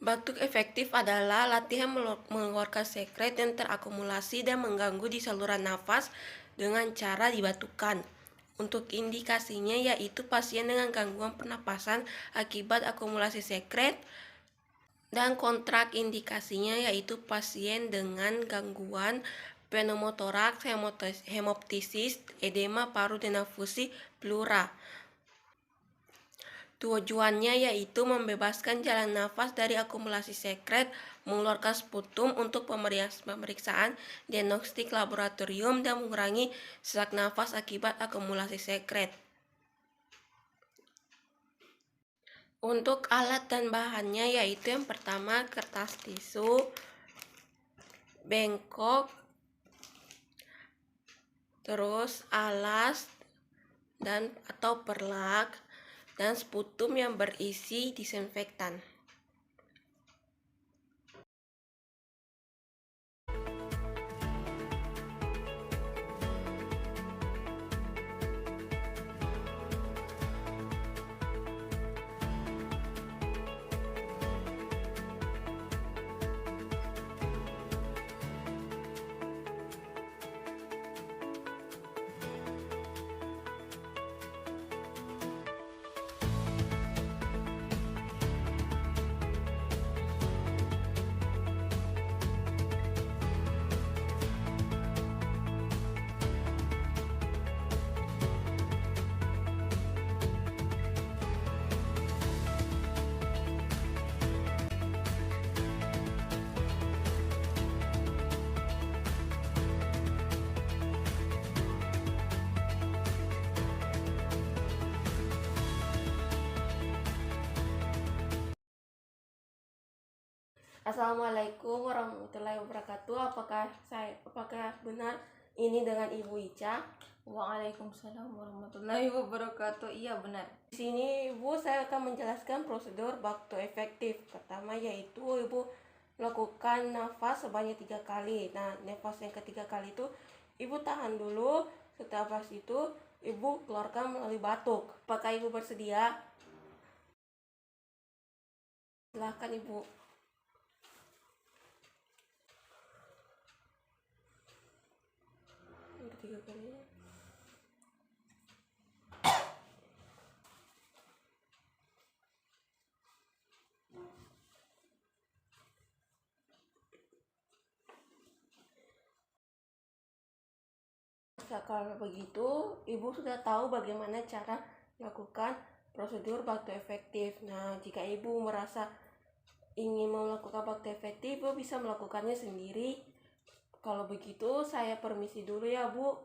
Batuk efektif adalah latihan mengeluarkan sekret yang terakumulasi dan mengganggu di saluran nafas dengan cara dibatukan. Untuk indikasinya yaitu pasien dengan gangguan pernapasan akibat akumulasi sekret, dan kontraindikasinya yaitu pasien dengan gangguan pneumotoraks, hemoptisis, edema paru dan fusi pleura. Tujuannya yaitu membebaskan jalan nafas dari akumulasi sekret, mengeluarkan sputum untuk pemeriksaan diagnostik laboratorium, dan mengurangi sesak nafas akibat akumulasi sekret. Untuk alat dan bahannya yaitu yang pertama kertas tisu, bengkok, terus alas dan atau perlak, dan sputum yang berisi disinfektan. Assalamualaikum warahmatullahi wabarakatuh. Apakah benar ini dengan Ibu Ica? Waalaikumsalam warahmatullahi wabarakatuh. Iya benar. Di sini Ibu, saya akan menjelaskan prosedur batuk efektif. Pertama yaitu Ibu melakukan nafas sebanyak 3 kali. Nah, nafas yang ketiga kali itu Ibu tahan dulu. Setelah itu Ibu keluarkan melalui batuk. Apakah Ibu bersedia? Silahkan Ibu. Ketiga kalinya. Kalau begitu, Ibu sudah tahu bagaimana cara melakukan prosedur batuk efektif. Nah, jika Ibu merasa ingin melakukan batuk efektif, Ibu bisa melakukannya sendiri. Kalau begitu, saya permisi dulu ya, Bu.